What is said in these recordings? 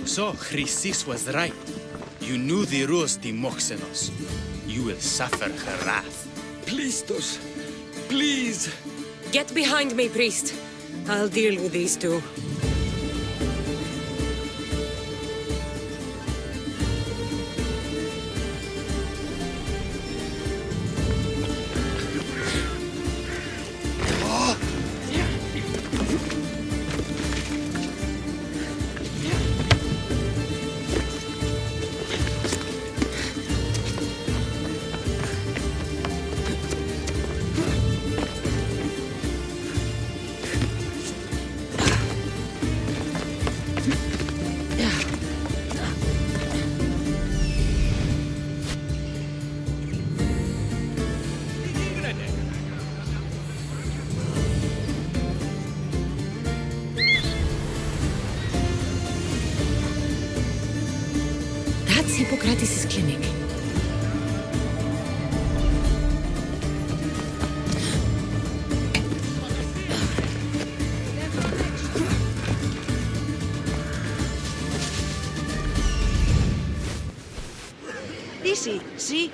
So, Chrysis was right. You knew the rules, Timoxenos. You will suffer her wrath. Plistos, please. Get behind me, priest. I'll deal with these two. That's Hippocrates' clinic. Easy, see?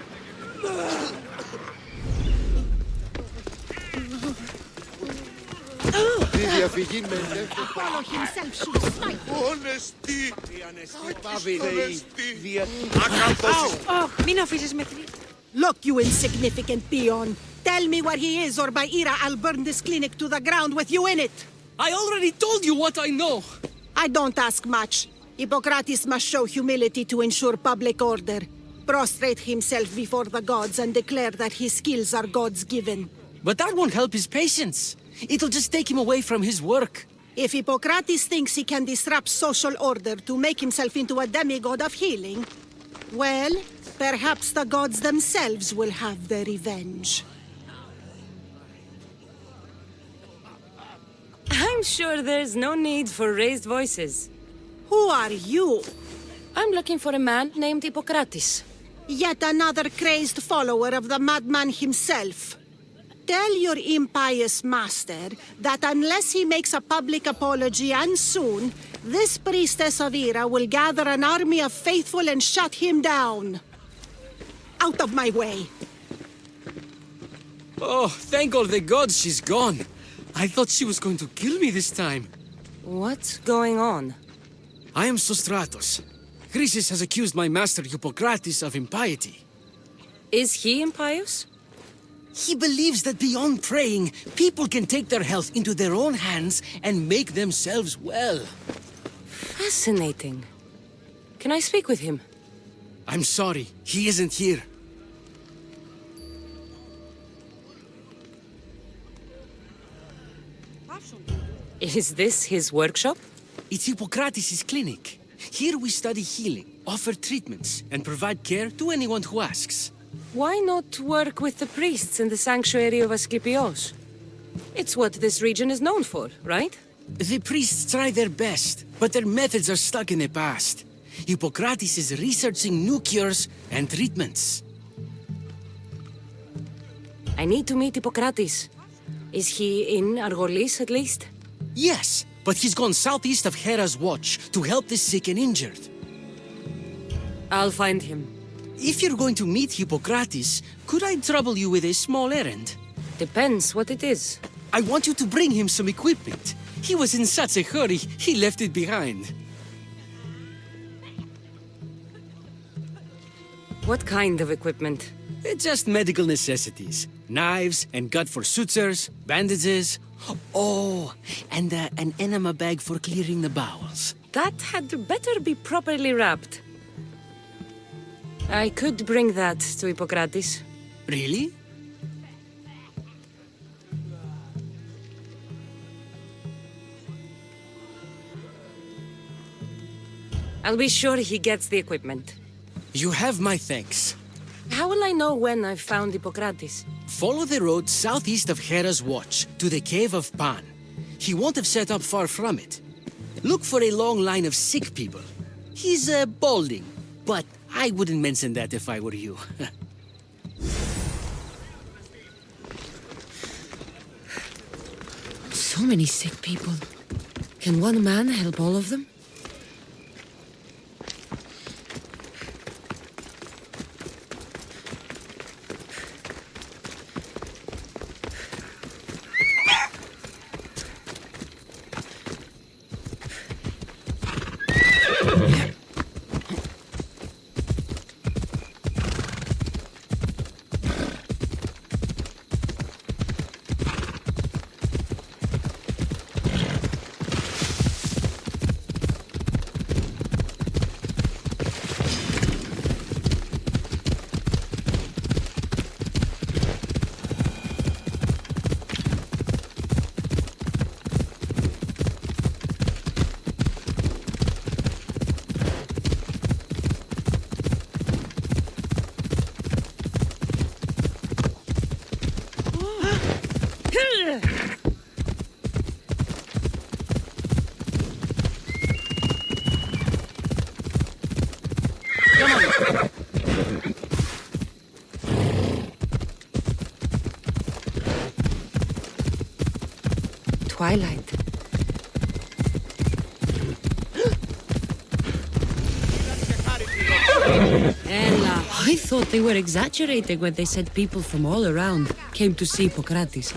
Apollo himself should smite. Honesty. Oh, μην αφήσεις με την... Look, you insignificant peon. Tell me where he is, or by Ira, I'll burn this clinic to the ground with you in it. I already told you what I know! I don't ask much. Hippocrates must show humility to ensure public order. Prostrate himself before the gods and declare that his skills are God's given. But that won't help his patients. It'll just take him away from his work. If Hippocrates thinks he can disrupt social order to make himself into a demigod of healing, well, perhaps the gods themselves will have their revenge. I'm sure there's no need for raised voices. Who are you? I'm looking for a man named Hippocrates. Yet another crazed follower of the madman himself. Tell your impious master that unless he makes a public apology, and soon, this priestess of Ira will gather an army of faithful and shut him down. Out of my way. Oh, thank all the gods she's gone. I thought she was going to kill me this time. What's going on? I am Sostratos. Chrysis has accused my master Hippocrates of impiety. Is he impious? He believes that beyond praying, people can take their health into their own hands and make themselves well. Fascinating. Can I speak with him? I'm sorry, he isn't here. Is this his workshop? It's Hippocrates' clinic. Here we study healing, offer treatments, and provide care to anyone who asks. Why not work with the priests in the sanctuary of Asclepios? It's what this region is known for, right? The priests try their best, but their methods are stuck in the past. Hippocrates is researching new cures and treatments. I need to meet Hippocrates. Is he in Argolis at least? Yes, but he's gone southeast of Hera's watch to help the sick and injured. I'll find him. If you're going to meet Hippocrates, could I trouble you with a small errand? Depends what it is. I want you to bring him some equipment. He was in such a hurry, he left it behind. What kind of equipment? Just medical necessities. Knives and gut for sutures, bandages. Oh, and an enema bag for clearing the bowels. That had better be properly wrapped. I could bring that to Hippocrates. Really? I'll be sure he gets the equipment. You have my thanks. How will I know when I've found Hippocrates? Follow the road southeast of Hera's watch to the cave of Pan. He won't have set up far from it. Look for a long line of sick people. He's balding, but I wouldn't mention that if I were you. So many sick people. Can one man help all of them? I thought they were exaggerating when they said people from all around came to see Hippocrates.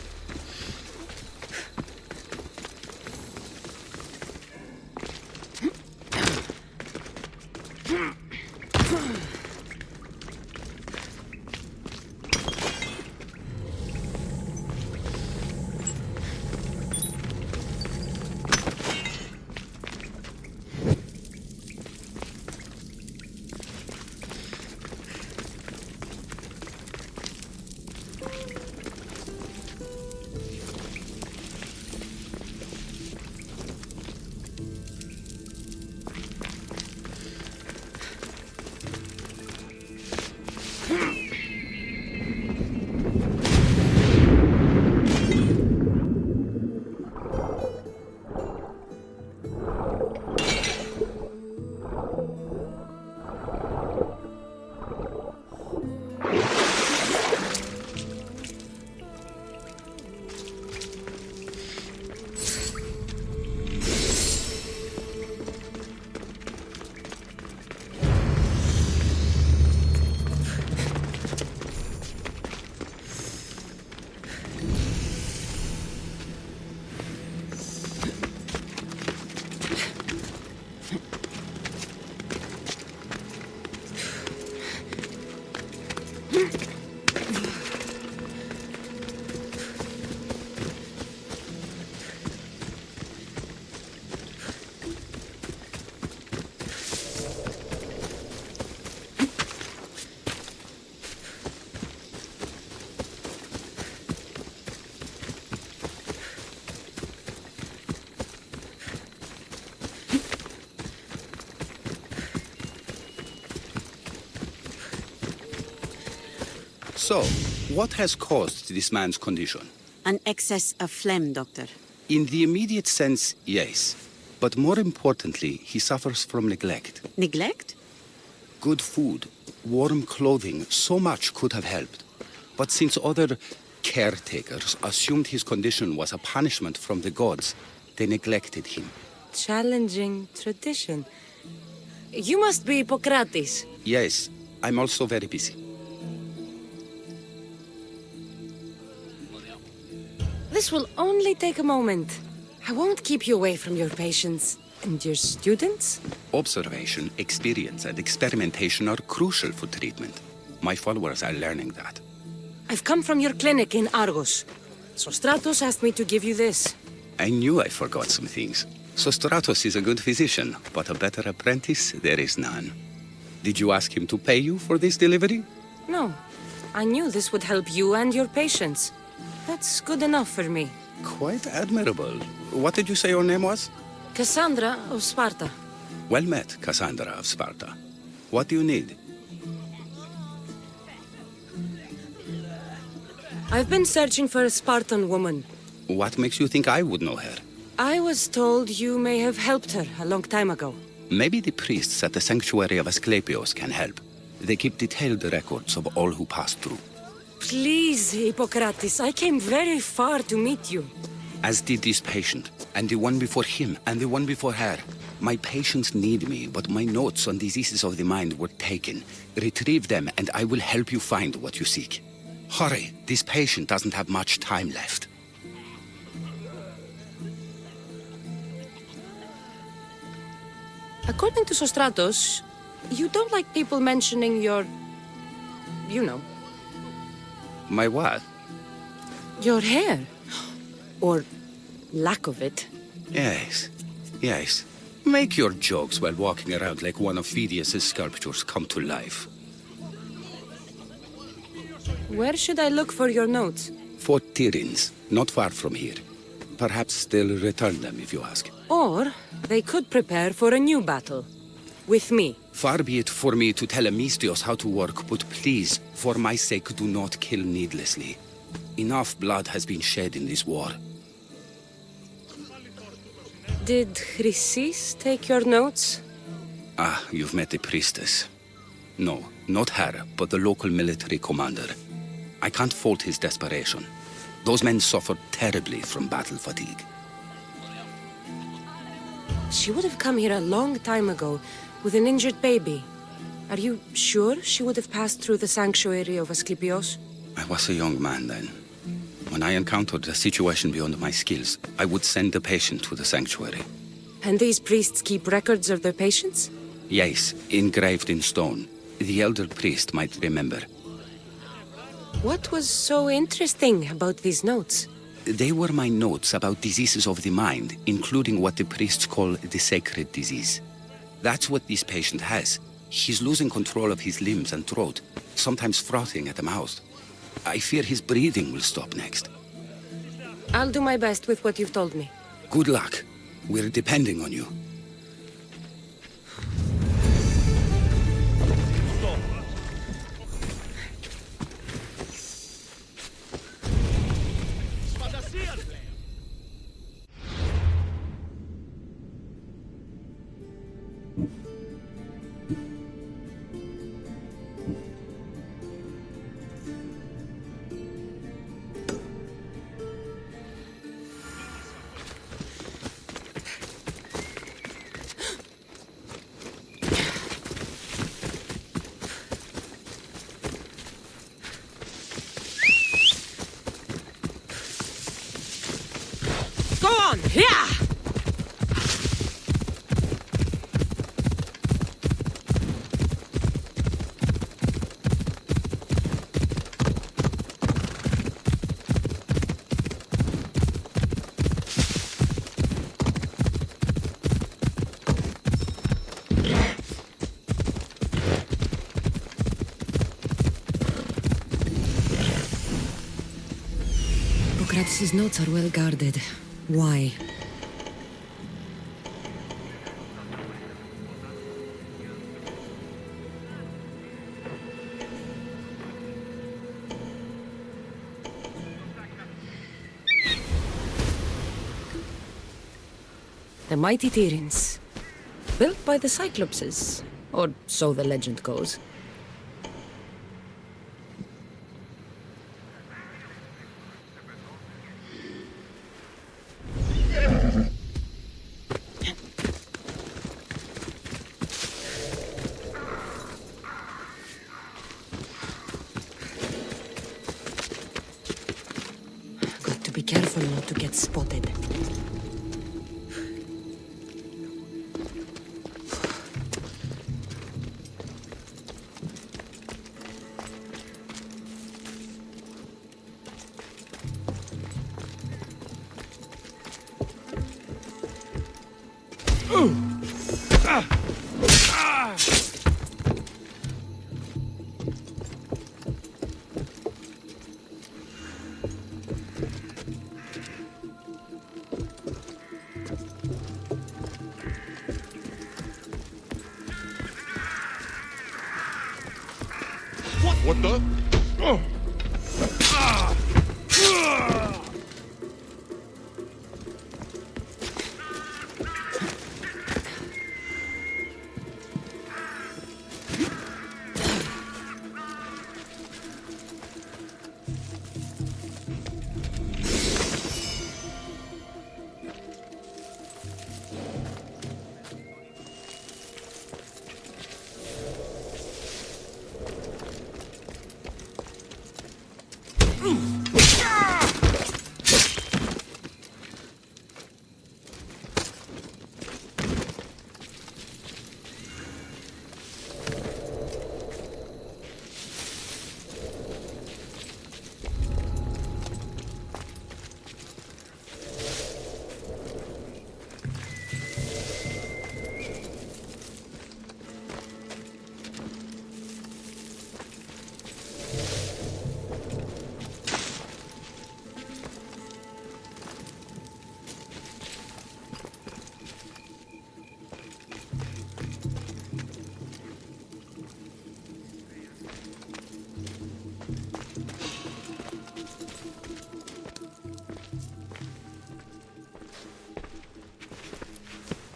So, what has caused this man's condition? An excess of phlegm, Doctor. In the immediate sense, yes. But more importantly, he suffers from neglect. Neglect? Good food, warm clothing, so much could have helped. But since other caretakers assumed his condition was a punishment from the gods, they neglected him. Challenging tradition. You must be Hippocrates. Yes, I'm also very busy. This will only take a moment. I won't keep you away from your patients. And your students? Observation, experience, and experimentation are crucial for treatment. My followers are learning that. I've come from your clinic in Argos. Sostratos asked me to give you this. I knew I forgot some things. Sostratos is a good physician, but a better apprentice there is none. Did you ask him to pay you for this delivery? No. I knew this would help you and your patients. That's good enough for me. Quite admirable. What did you say your name was? Kassandra of Sparta. Well met, Kassandra of Sparta. What do you need? I've been searching for a Spartan woman. What makes you think I would know her? I was told you may have helped her a long time ago. Maybe the priests at the sanctuary of Asclepios can help. They keep detailed records of all who passed through. Please, Hippocrates, I came very far to meet you. As did this patient, and the one before him, and the one before her. My patients need me, but my notes on diseases of the mind were taken. Retrieve them, and I will help you find what you seek. Hurry, this patient doesn't have much time left. According to Sostratos, you don't like people mentioning your... you know. My what? Your hair. Or lack of it. Yes, yes. Make your jokes while walking around like one of Phidias' sculptures come to life. Where should I look for your notes? For Tyrins, not far from here. Perhaps they'll return them if you ask. Or they could prepare for a new battle. With me. Far be it for me to tell Amistios how to work, but please, for my sake, do not kill needlessly. Enough blood has been shed in this war. Did Chrysis take your notes? Ah, you've met the priestess. No, not her, but the local military commander. I can't fault his desperation. Those men suffered terribly from battle fatigue. She would have come here a long time ago with an injured baby. Are you sure she would have passed through the sanctuary of Asclepios? I was a young man then. When I encountered a situation beyond my skills, I would send the patient to the sanctuary. And these priests keep records of their patients? Yes, engraved in stone. The elder priest might remember. What was so interesting about these notes? They were my notes about diseases of the mind, including what the priests call the sacred disease. That's what this patient has. He's losing control of his limbs and throat, sometimes frothing at the mouth. I fear his breathing will stop next. I'll do my best with what you've told me. Good luck. We're depending on you. Go on! Yeah! Hippocrates' notes are well guarded. Why? The mighty Tyrins. Built by the Cyclopses. Or so the legend goes. Got to be careful not to get spotted. What the? Oh.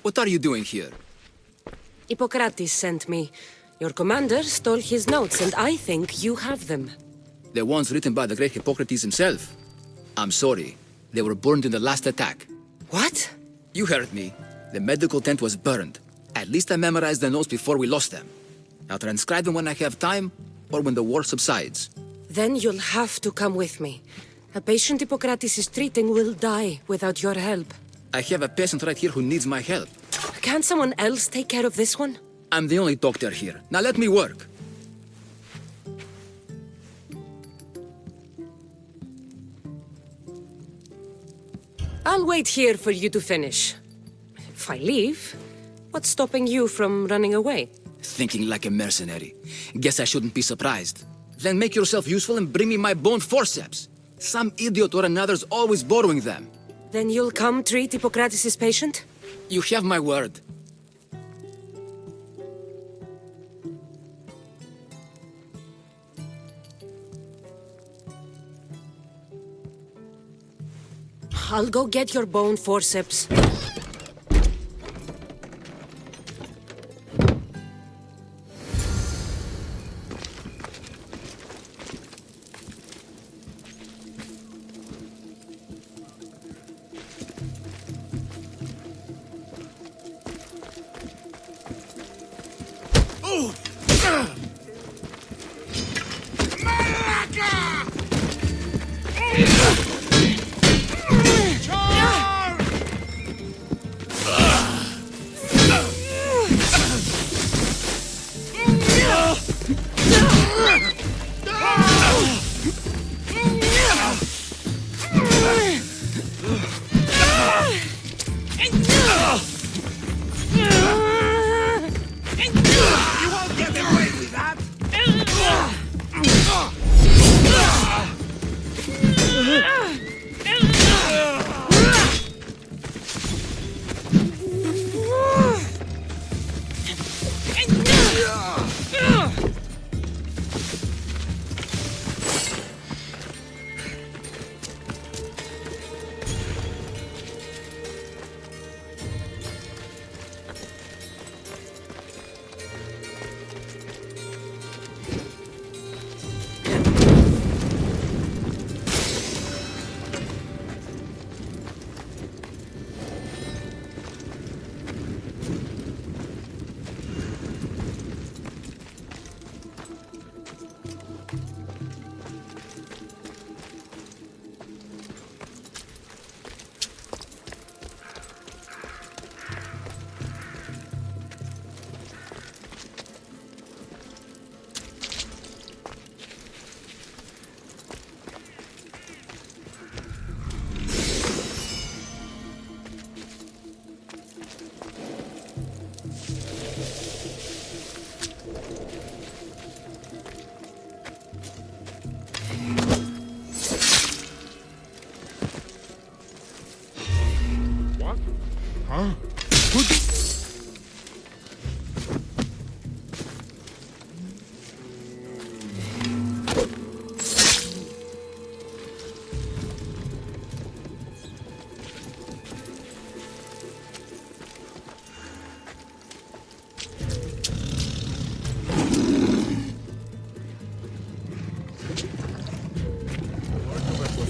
What are you doing here? Hippocrates sent me. Your commander stole his notes, and I think you have them. The ones written by the great Hippocrates himself. I'm sorry. They were burned in the last attack. What? You heard me. The medical tent was burned. At least I memorized the notes before we lost them. I'll transcribe them when I have time, or when the war subsides. Then you'll have to come with me. A patient Hippocrates is treating will die without your help. I have a patient right here who needs my help. Can't someone else take care of this one? I'm the only doctor here. Now let me work. I'll wait here for you to finish. If I leave, what's stopping you from running away? Thinking like a mercenary. Guess I shouldn't be surprised. Then make yourself useful and bring me my bone forceps. Some idiot or another's always borrowing them. Then you'll come treat Hippocrates' patient? You have my word. I'll go get your bone forceps.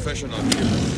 Professional here.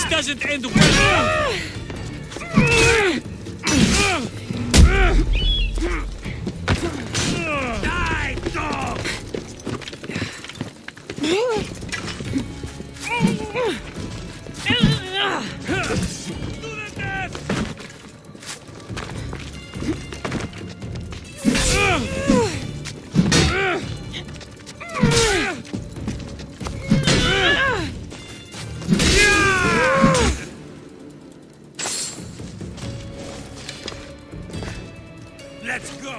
This doesn't end well! Die, dog! Let's go!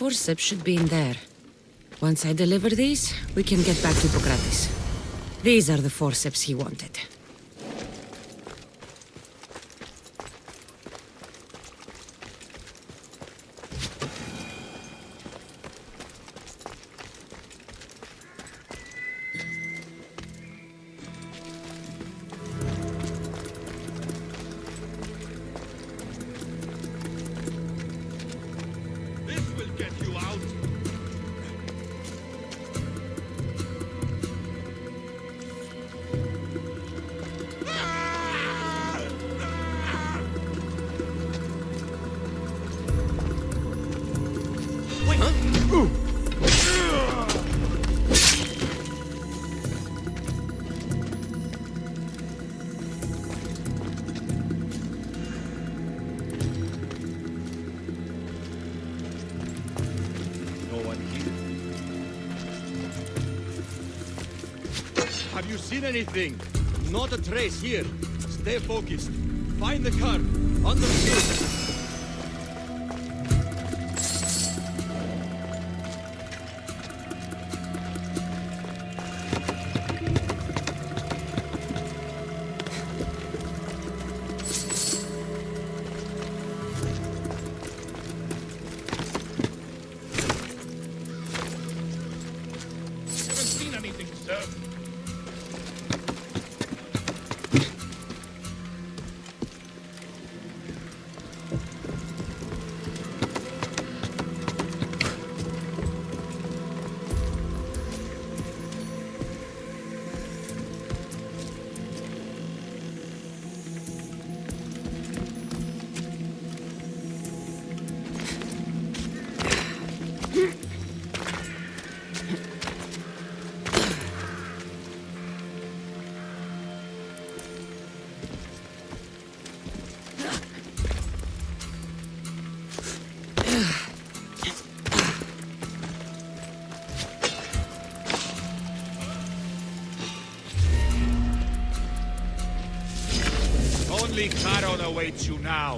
Forceps should be in there. Once I deliver these, we can get back to Hippocrates. These are the forceps he wanted. This will get you out. No one here. Have you seen anything? Not a trace here. Stay focused. Find the car. Understood. Haven't seen anything, sir. Only Charon awaits you now.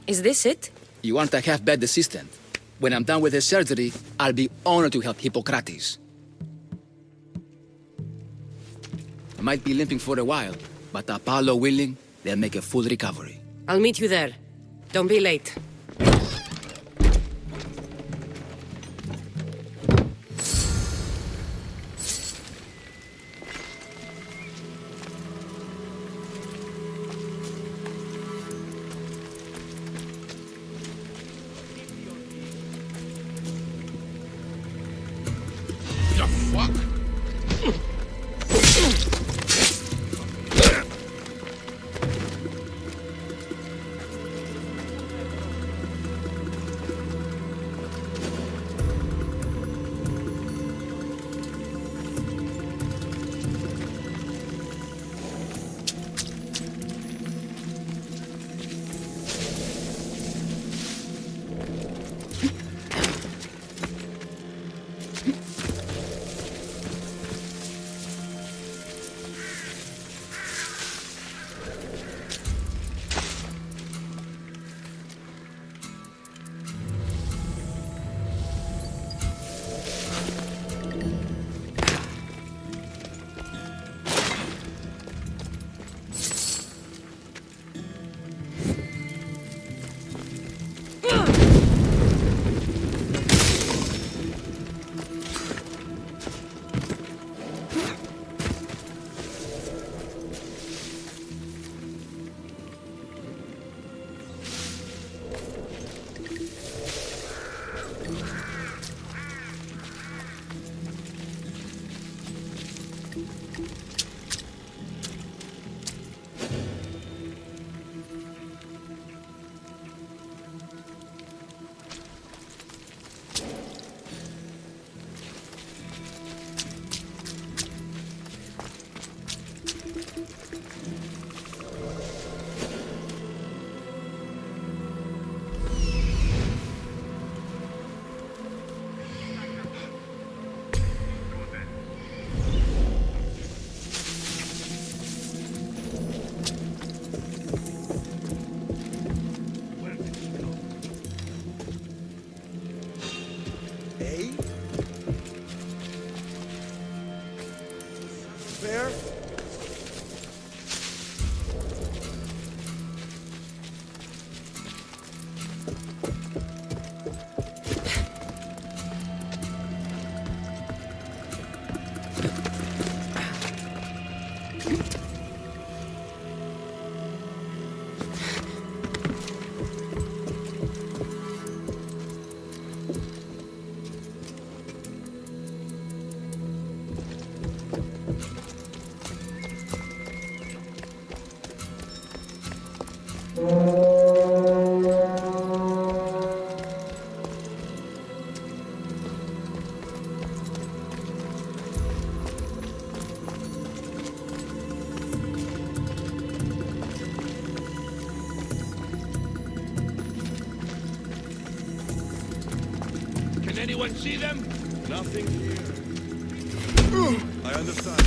Is this it? You aren't a half-bad assistant. When I'm done with the surgery, I'll be honored to help Hippocrates. I might be limping for a while, but Apollo willing, they'll make a full recovery. I'll meet you there. Don't be late. The fuck? Anyone see them? Nothing here. I understand.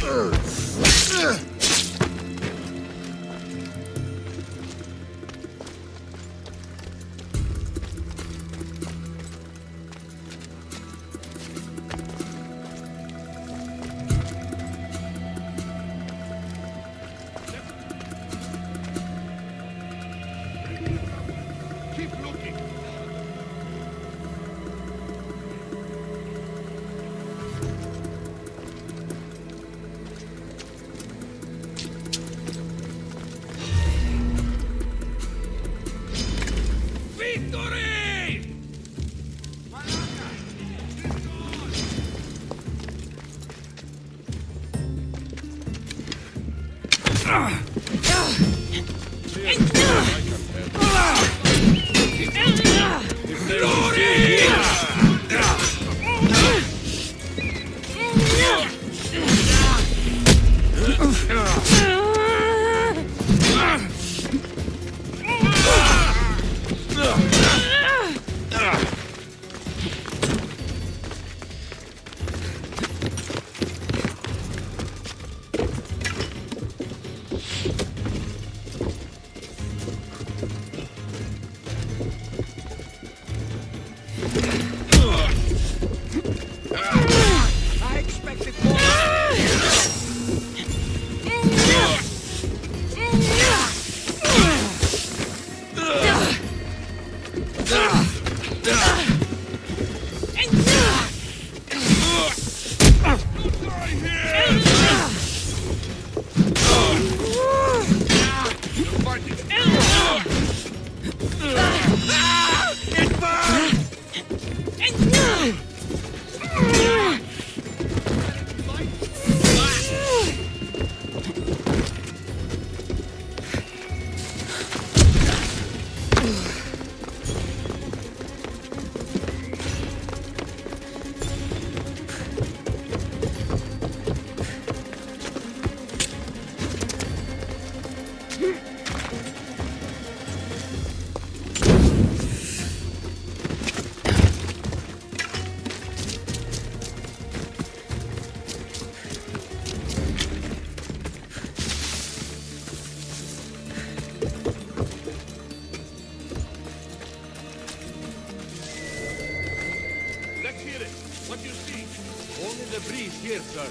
Only the breeze here, sir.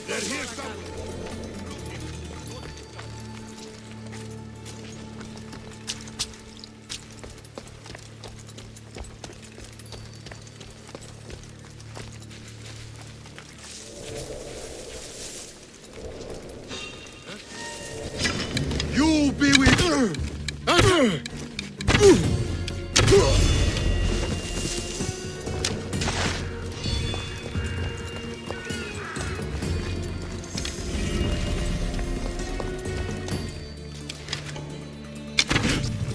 They're here somewhere. You be with...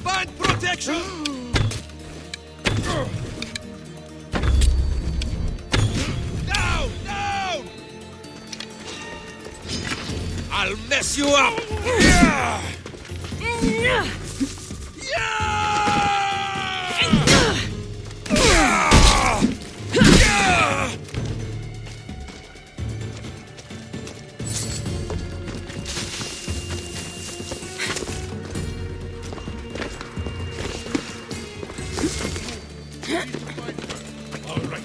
Find protection! Down! Down! I'll mess you up! Yeah! Yeah! All right.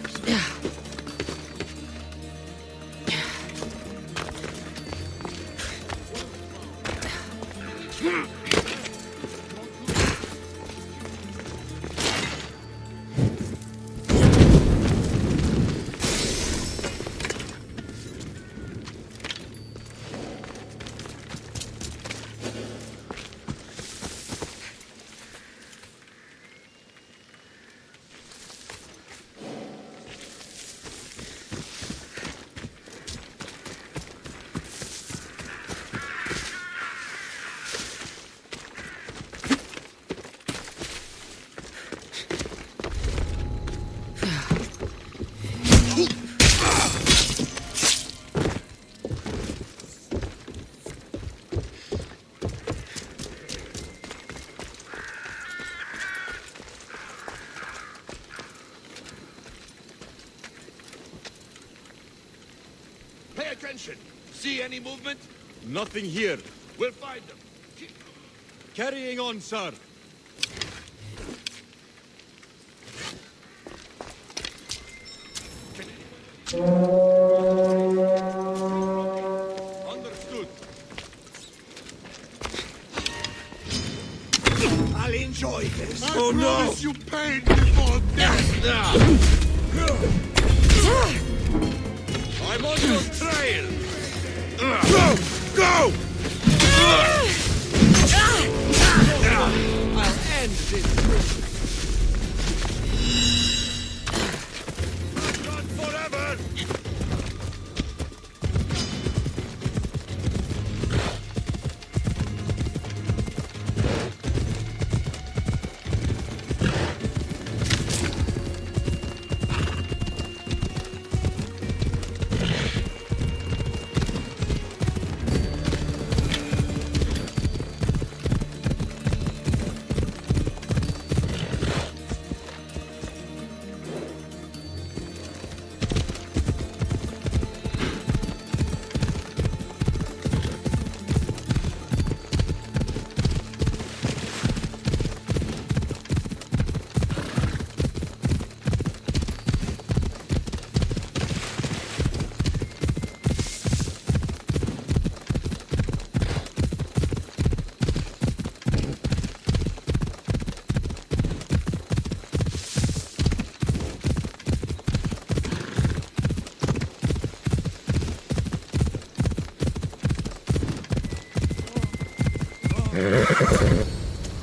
Pay attention. See any movement? Nothing here. We'll find them. Carrying on, sir. Understood. I'll enjoy this. Oh no! You pain before death! I'm on your trail! Go! Go! I'll end this. Not forever!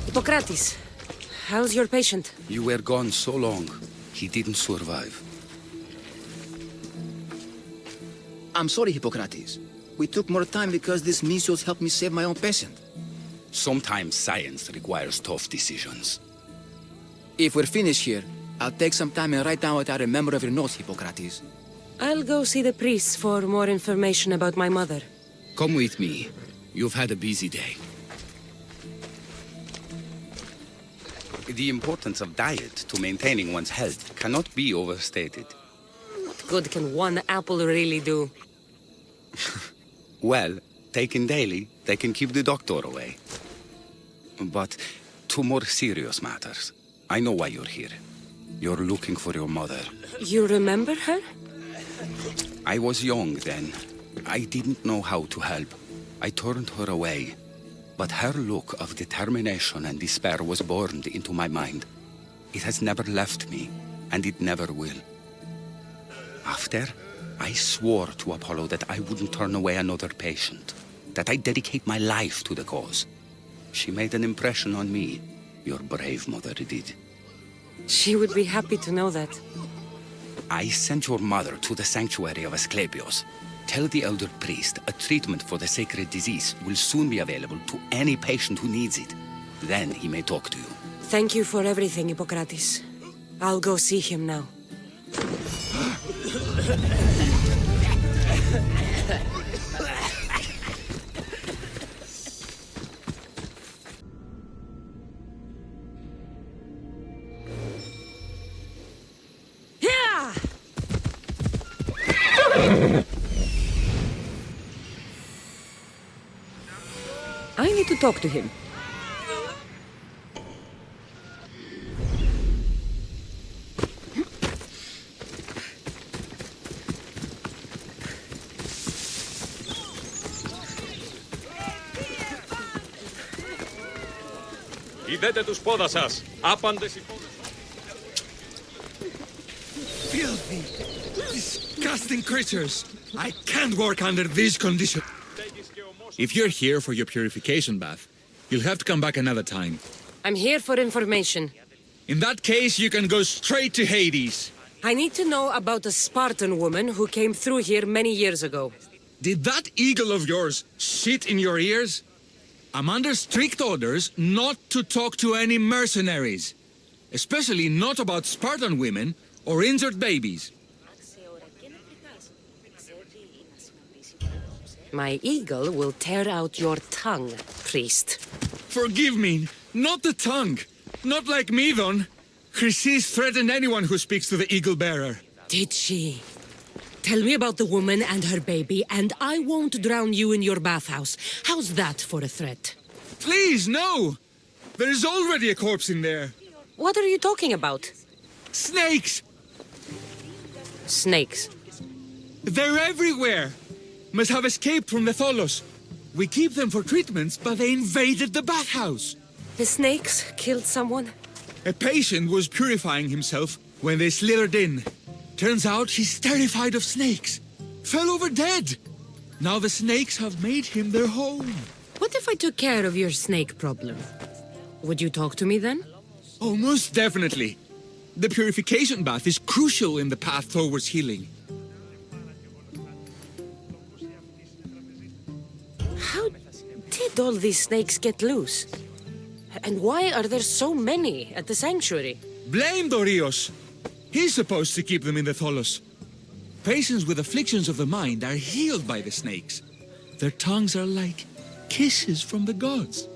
Hippocrates, how's your patient? You were gone so long. He didn't survive. I'm sorry, Hippocrates. We took more time because these measles helped me save my own patient. Sometimes science requires tough decisions. If we're finished here, I'll take some time and write down what I remember of your notes, Hippocrates. I'll go see the priest for more information about my mother. Come with me. You've had a busy day. The importance of diet to maintaining one's health cannot be overstated. What good can one apple really do? Well, taken daily, they can keep the doctor away. But to more serious matters, I know why you're here. You're looking for your mother. You remember her? I was young then. I didn't know how to help. I turned her away. But her look of determination and despair was burned into my mind. It has never left me, and it never will. After, I swore to Apollo that I wouldn't turn away another patient, that I'd dedicate my life to the cause. She made an impression on me. Your brave mother did. She would be happy to know that. I sent your mother to the sanctuary of Asclepios. Tell the elder priest a treatment for the sacred disease will soon be available to any patient who needs it. Then he may talk to you. Thank you for everything, Hippocrates. I'll go see him now. I need to talk to him. Ιδέτε τους πόδας σας. Άπαντες οι πόδες. Filthy, disgusting creatures. I can't work under these conditions. If you're here for your purification bath, you'll have to come back another time. I'm here for information. In that case, you can go straight to Hades. I need to know about a Spartan woman who came through here many years ago. Did that eagle of yours shit in your ears? I'm under strict orders not to talk to any mercenaries, especially not about Spartan women or injured babies. My eagle will tear out your tongue, priest. Forgive me, not the tongue. Not like Medon. Chrysis threatened anyone who speaks to the eagle bearer. Did she? Tell me about the woman and her baby, and I won't drown you in your bathhouse. How's that for a threat? Please, no! There is already a corpse in there. What are you talking about? Snakes! Snakes. They're everywhere! Must have escaped from the Tholos. We keep them for treatments, but they invaded the bathhouse. The snakes killed someone? A patient was purifying himself when they slithered in. Turns out he's terrified of snakes. Fell over dead. Now the snakes have made him their home. What if I took care of your snake problem? Would you talk to me then? Oh, most definitely. The purification bath is crucial in the path towards healing. How did all these snakes get loose? And why are there so many at the sanctuary? Blame Dorios. He's supposed to keep them in the Tholos. Patients with afflictions of the mind are healed by the snakes. Their tongues are like kisses from the gods.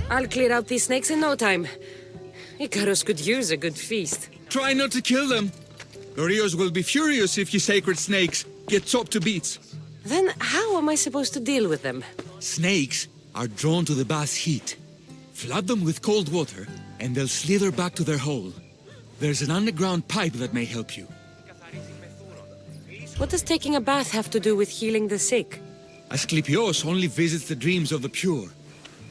I'll clear out these snakes in no time. Icarus could use a good feast. Try not to kill them. Dorios will be furious if you sacred snakes get chopped to bits. Then how am I supposed to deal with them? Snakes are drawn to the bath's heat. Flood them with cold water, and they'll slither back to their hole. There's an underground pipe that may help you. What does taking a bath have to do with healing the sick? Asclepios only visits the dreams of the pure.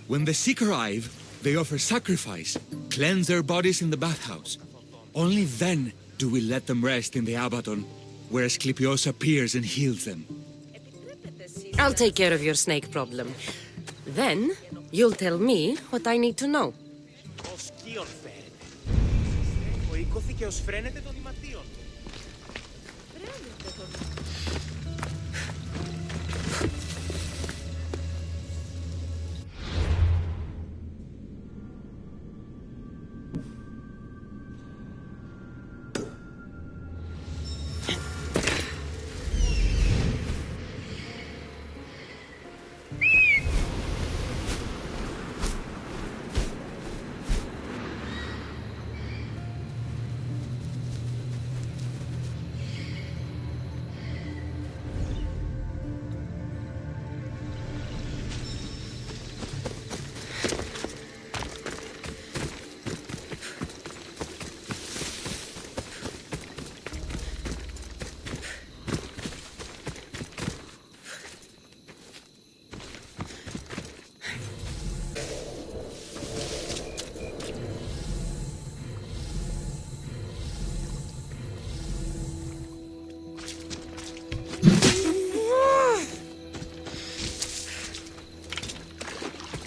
When the sick arrive, they offer sacrifice, cleanse their bodies in the bathhouse. Only then do we let them rest in the Abaddon, where Asclepios appears and heals them. I'll take care of your snake problem. Then, you'll tell me what I need to know.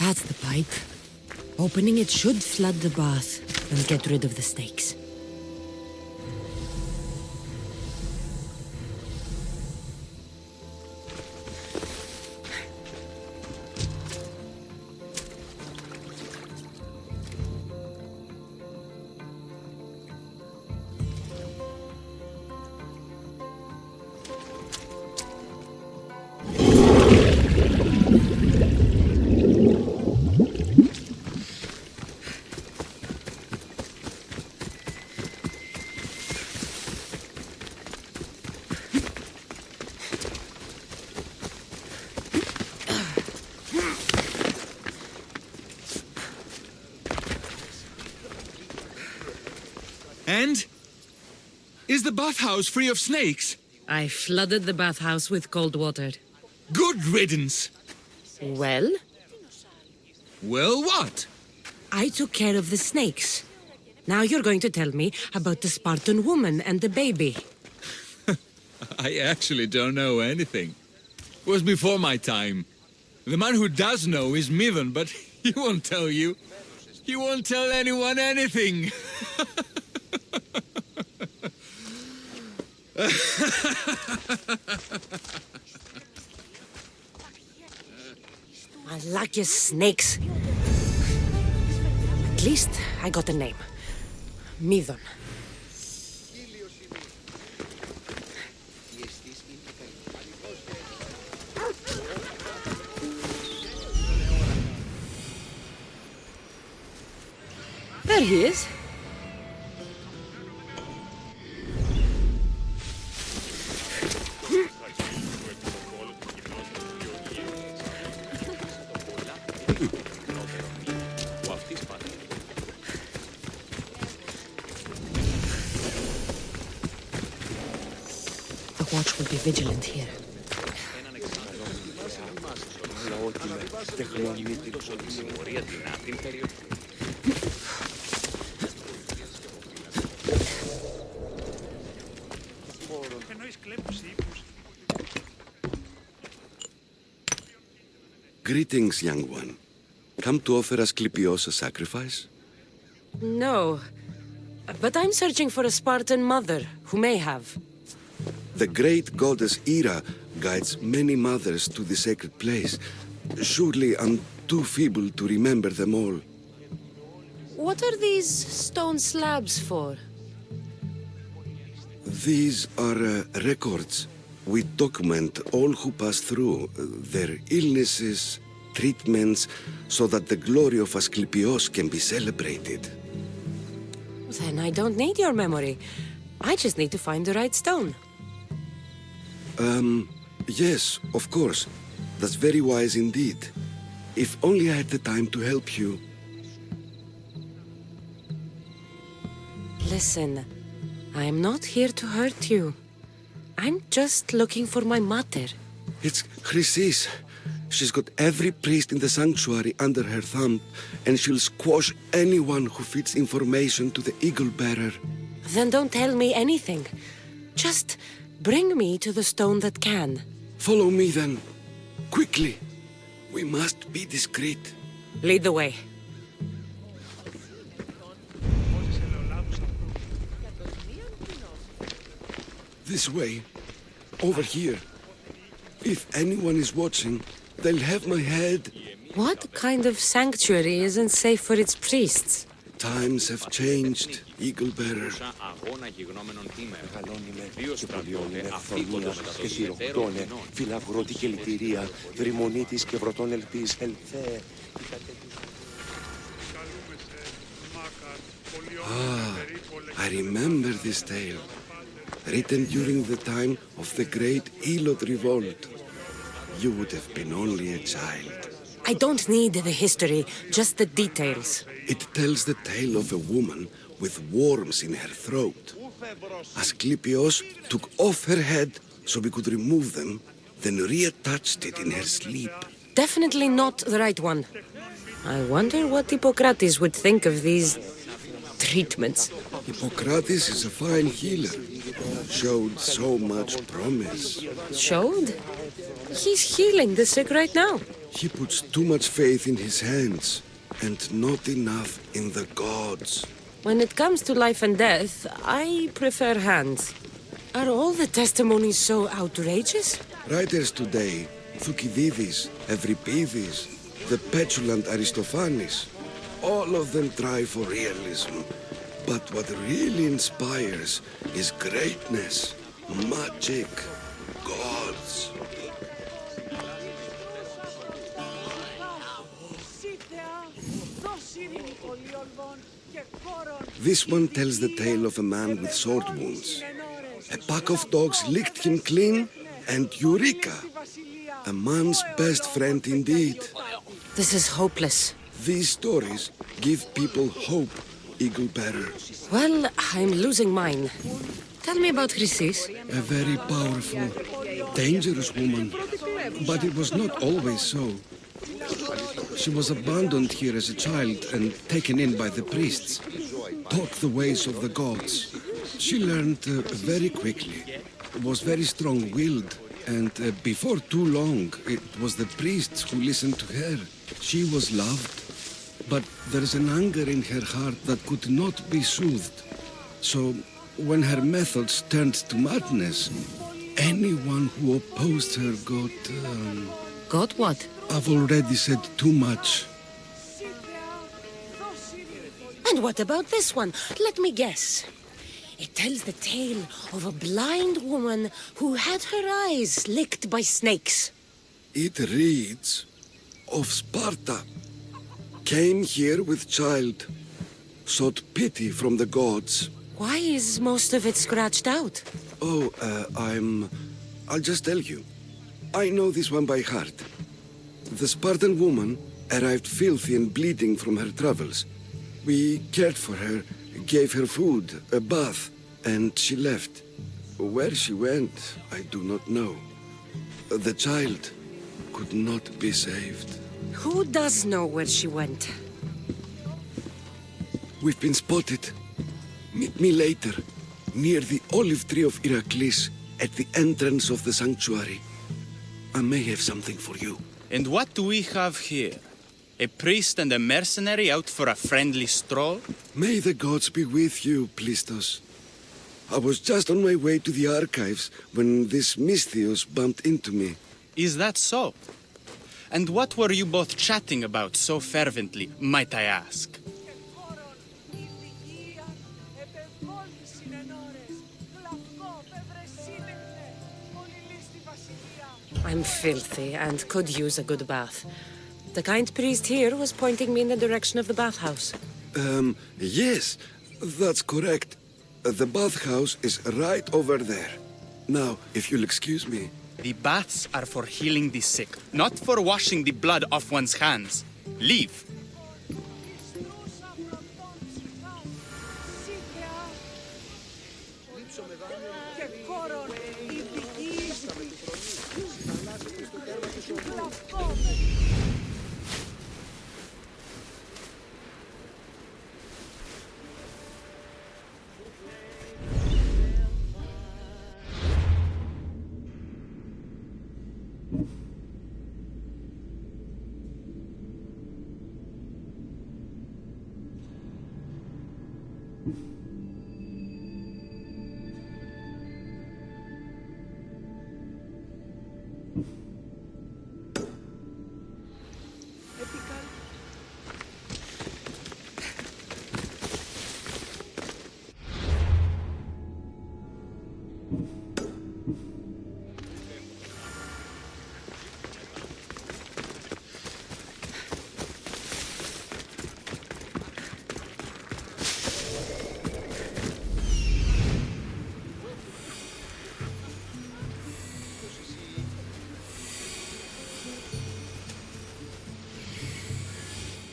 That's the pipe. Opening it should flood the bath and get rid of the snakes. And? Is the bathhouse free of snakes? I flooded the bathhouse with cold water. Good riddance! Well? Well, what? I took care of the snakes. Now you're going to tell me about the Spartan woman and the baby. I actually don't know anything. It was before my time. The man who does know is Midon, but he won't tell you. He won't tell anyone anything. Lucky snakes. At least I got a name. Midon. There he is. The watch will be vigilant here. Greetings, young one. Come to offer Asclepios a sacrifice? No. But I'm searching for a Spartan mother who may have. The great goddess Hera guides many mothers to the sacred place. Surely I'm too feeble to remember them all. What are these stone slabs for? These are records. We document all who pass through, their illnesses, treatments, so that the glory of Asclepios can be celebrated. Then I don't need your memory. I just need to find the right stone. Yes, of course. That's very wise indeed. If only I had the time to help you. Listen, I'm not here to hurt you. I'm just looking for my mother. It's Chrysis. She's got every priest in the sanctuary under her thumb, and she'll squash anyone who feeds information to the Eagle Bearer. Then don't tell me anything. Just bring me to the stone that can. Follow me then. Quickly. We must be discreet. Lead the way. This way. Over here. If anyone is watching, they'll have my head. What kind of sanctuary isn't safe for its priests? Times have changed, Eagle Bearer. I remember this tale. Written during the time of the Great Elot Revolt. You would have been only a child. I don't need the history, just the details. It tells the tale of a woman with worms in her throat. Asclepios took off her head so we could remove them, then reattached it in her sleep. Definitely not the right one. I wonder what Hippocrates would think of these treatments. Hippocrates is a fine healer. Showed so much promise. Showed? He's healing the sick right now. He puts too much faith in his hands, and not enough in the gods. When it comes to life and death, I prefer hands. Are all the testimonies so outrageous? Writers today, Thucydides, Euripides, the petulant Aristophanes, all of them try for realism. But what really inspires is greatness, magic, gods. This one tells the tale of a man with sword wounds. A pack of dogs licked him clean, and Eureka! A man's best friend indeed. This is hopeless. These stories give people hope, Eagle Bearer. Well, I'm losing mine. Tell me about Chrysis. A very powerful, dangerous woman. But it was not always so. She was abandoned here as a child and taken in by the priests. Taught the ways of the gods. She learned very quickly. Was very strong-willed. And before too long, it was the priests who listened to her. She was loved. But there is an anger in her heart that could not be soothed. So, when her methods turned to madness, anyone who opposed her got... Got what? I've already said too much. And what about this one? Let me guess. It tells the tale of a blind woman who had her eyes licked by snakes. It reads of Sparta. Came here with child. Sought pity from the gods. Why is most of it scratched out? Oh, I'll just tell you. I know this one by heart. The Spartan woman arrived filthy and bleeding from her travels. We cared for her, gave her food, a bath, and she left. Where she went, I do not know. The child could not be saved. Who does know where she went? We've been spotted. Meet me later, near the olive tree of Heracles, at the entrance of the sanctuary. I may have something for you. And what do we have here? A priest and a mercenary out for a friendly stroll? May the gods be with you, Plistos. I was just on my way to the archives when this Misthios bumped into me. Is that so? And what were you both chatting about so fervently, might I ask? I'm filthy and could use a good bath. The kind priest here was pointing me in the direction of the bathhouse. Yes, that's correct. The bathhouse is right over there. Now, if you'll excuse me. The baths are for healing the sick, not for washing the blood off one's hands. Leave.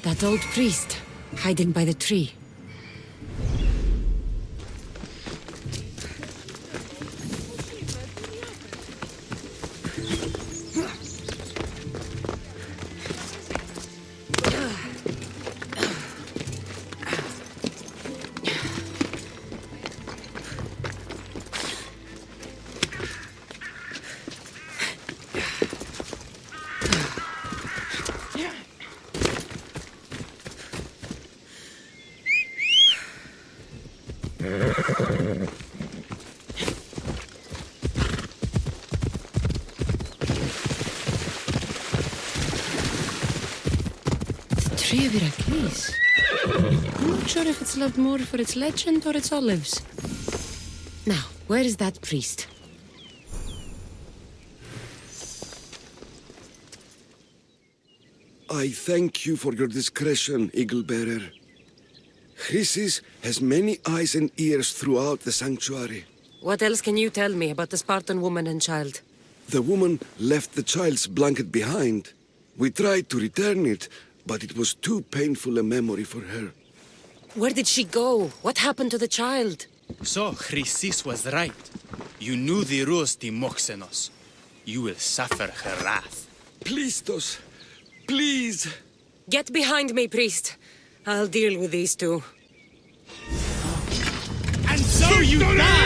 That old priest, hiding by the tree. Tree of Heracles. I'm not sure if it's loved more for its legend or its olives. Now, where is that priest? I thank you for your discretion, Eagle-bearer. Chrysis has many eyes and ears throughout the sanctuary. What else can you tell me about the Spartan woman and child? The woman left the child's blanket behind. We tried to return it, but it was too painful a memory for her. Where did she go? What happened to the child? So, Chrysis was right. You knew the rules, Timoxenos. You will suffer her wrath. Plistos, please. Get behind me, priest. I'll deal with these two. And so you die!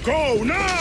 Go now!